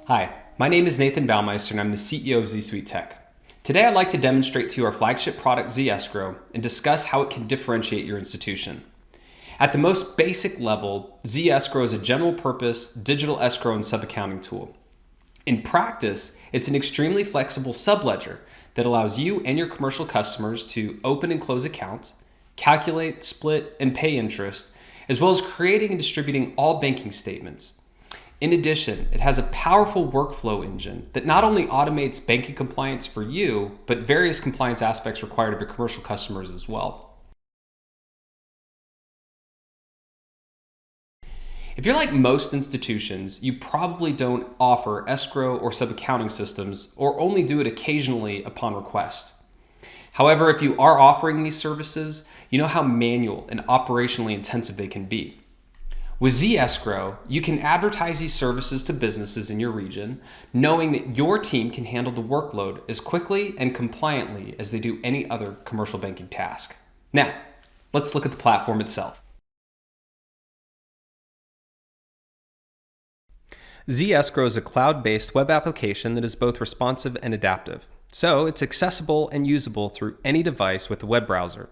Hi, my name is Nathan Baumeister and I'm the CEO of ZSuite Tech. Today I'd like to demonstrate to you our flagship product ZEscrow and discuss how it can differentiate your institution. At the most basic level, ZEscrow is a general purpose digital escrow and sub-accounting tool. In practice, it's an extremely flexible subledger that allows you and your commercial customers to open and close accounts, calculate, split, and pay interest, as well as creating and distributing all banking statements. In addition, it has a powerful workflow engine that not only automates banking compliance for you, but various compliance aspects required of your commercial customers as well. If you're like most institutions, you probably don't offer escrow or sub-accounting systems, or only do it occasionally upon request. However, if you are offering these services, you know how manual and operationally intensive they can be. With ZEscrow, you can advertise these services to businesses in your region, knowing that your team can handle the workload as quickly and compliantly as they do any other commercial banking task. Now, let's look at the platform itself. ZEscrow is a cloud-based web application that is both responsive and adaptive, so it's accessible and usable through any device with a web browser.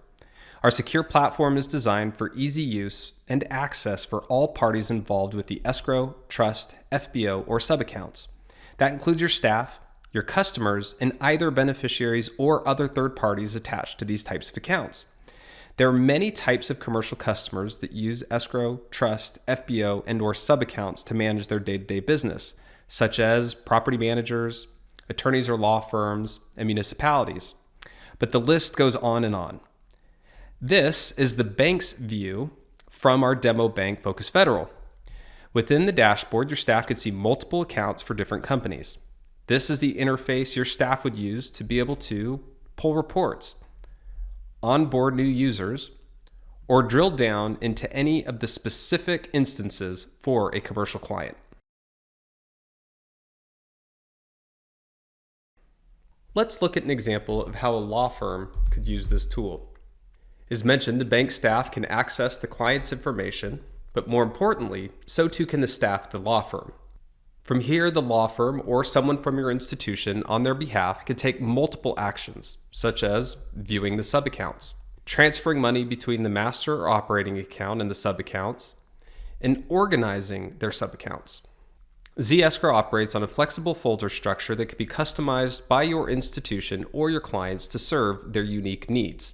Our secure platform is designed for easy use and access for all parties involved with the escrow, trust, FBO, or sub-accounts. That includes your staff, your customers, and either beneficiaries or other third parties attached to these types of accounts. There are many types of commercial customers that use escrow, trust, FBO, and or sub-accounts to manage their day-to-day business, such as property managers, attorneys or law firms, and municipalities. But the list goes on and on. This is the bank's view from our demo bank, Focus Federal. Within the dashboard, your staff could see multiple accounts for different companies. This is the interface your staff would use to be able to pull reports, onboard new users, or drill down into any of the specific instances for a commercial client. Let's look at an example of how a law firm could use this tool. As mentioned, the bank staff can access the client's information, but more importantly, so too can the staff of the law firm. From here, the law firm or someone from your institution on their behalf can take multiple actions, such as viewing the sub-accounts, transferring money between the master or operating account and the sub-accounts, and organizing their sub-accounts. ZEscrow operates on a flexible folder structure that can be customized by your institution or your clients to serve their unique needs.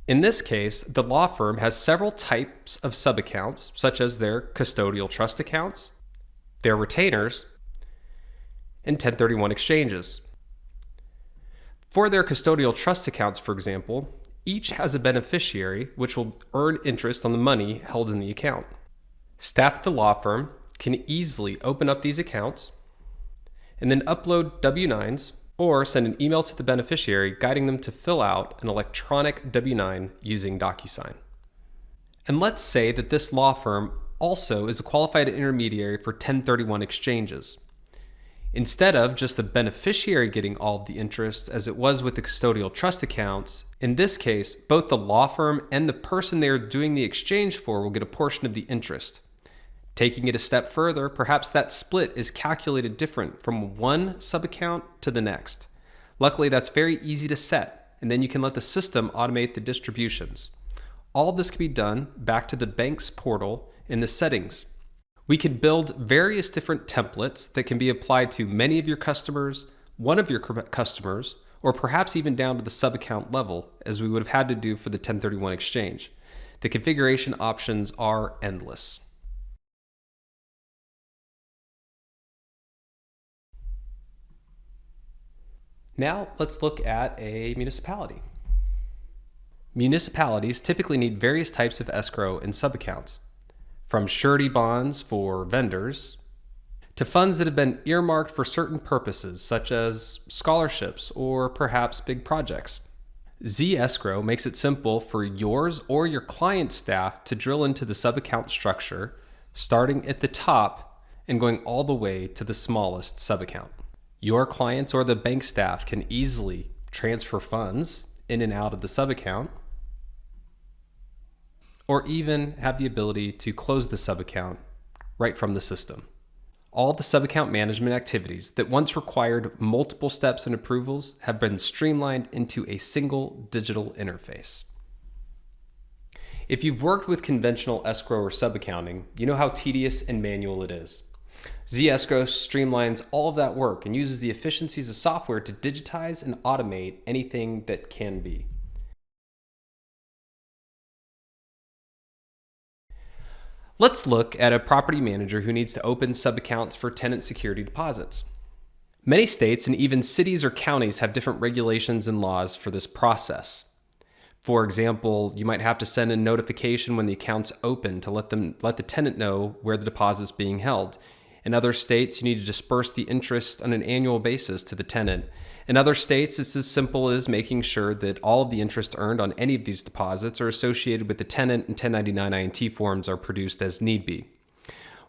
In this case, the law firm has several types of sub-accounts, such as their custodial trust accounts, their retainers, and 1031 exchanges. For their custodial trust accounts, for example, each has a beneficiary which will earn interest on the money held in the account. Staff at the law firm can easily open up these accounts and then upload W-9s or send an email to the beneficiary guiding them to fill out an electronic W-9 using DocuSign. And let's say that this law firm also is a qualified intermediary for 1031 exchanges. Instead of just the beneficiary getting all of the interest as it was with the custodial trust accounts, in this case, both the law firm and the person they are doing the exchange for will get a portion of the interest. Taking it a step further, perhaps that split is calculated different from one sub-account to the next. Luckily, that's very easy to set, and then you can let the system automate the distributions. All of this can be done back to the bank's portal in the settings. We can build various different templates that can be applied to many of your customers, one of your customers, or perhaps even down to the sub-account level, as we would have had to do for the 1031 exchange. The configuration options are endless. Now let's look at a municipality. Municipalities typically need various types of escrow and sub-accounts, from surety bonds for vendors to funds that have been earmarked for certain purposes, such as scholarships or perhaps big projects. ZEscrow makes it simple for yours or your client staff to drill into the sub-account structure, starting at the top and going all the way to the smallest sub-account. Your clients or the bank staff can easily transfer funds in and out of the sub-account, or even have the ability to close the subaccount right from the system. All the subaccount management activities that once required multiple steps and approvals have been streamlined into a single digital interface. If you've worked with conventional escrow or subaccounting, you know how tedious and manual it is. ZScrow streamlines all of that work and uses the efficiencies of software to digitize and automate anything that can be. Let's look at a property manager who needs to open subaccounts for tenant security deposits. Many states and even cities or counties have different regulations and laws for this process. For example, you might have to send a notification when the account's open to let the tenant know where the deposit's being held. In other states, you need to disperse the interest on an annual basis to the tenant. In other states, it's as simple as making sure that all of the interest earned on any of these deposits are associated with the tenant, and 1099 INT forms are produced as need be.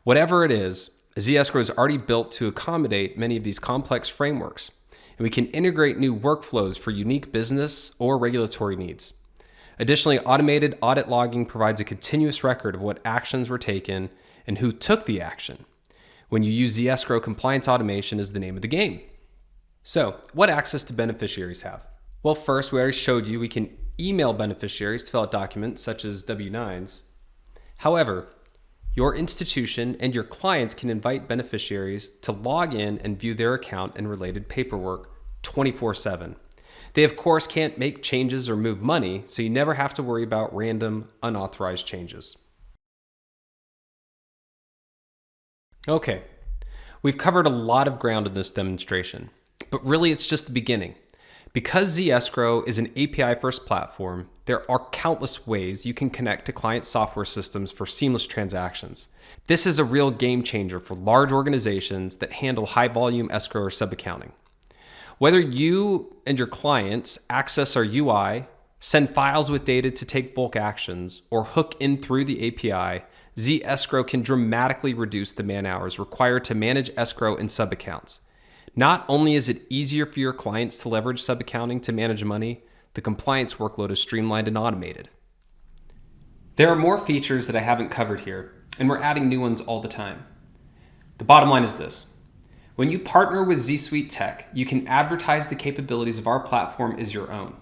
Whatever it is, ZEscrow is already built to accommodate many of these complex frameworks, and we can integrate new workflows for unique business or regulatory needs. Additionally, automated audit logging provides a continuous record of what actions were taken and who took the action. When you use ZEscrow, compliance automation is the name of the game. So, what access do beneficiaries have? Well, first, we already showed you we can email beneficiaries to fill out documents such as W-9s. However, your institution and your clients can invite beneficiaries to log in and view their account and related paperwork 24/7. They, of course, can't make changes or move money, so you never have to worry about random, unauthorized changes. Okay, we've covered a lot of ground in this demonstration, but really it's just the beginning. Because ZEscrow is an API-first platform, there are countless ways you can connect to client software systems for seamless transactions. This is a real game changer for large organizations that handle high-volume escrow or subaccounting. Whether you and your clients access our UI, send files with data to take bulk actions, or hook in through the API, ZEscrow can dramatically reduce the man-hours required to manage escrow and subaccounts. Not only is it easier for your clients to leverage subaccounting to manage money, the compliance workload is streamlined and automated. There are more features that I haven't covered here, and we're adding new ones all the time. The bottom line is this. When you partner with ZSuite Tech, you can advertise the capabilities of our platform as your own.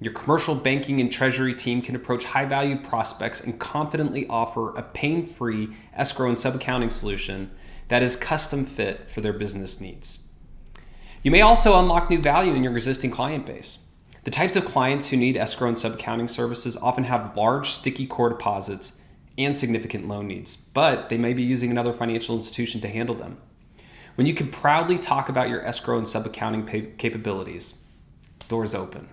Your commercial banking and treasury team can approach high-value prospects and confidently offer a pain-free escrow and subaccounting solution that is custom fit for their business needs. You may also unlock new value in your existing client base. The types of clients who need escrow and subaccounting services often have large, sticky core deposits and significant loan needs, but they may be using another financial institution to handle them. When you can proudly talk about your escrow and subaccounting capabilities, doors open.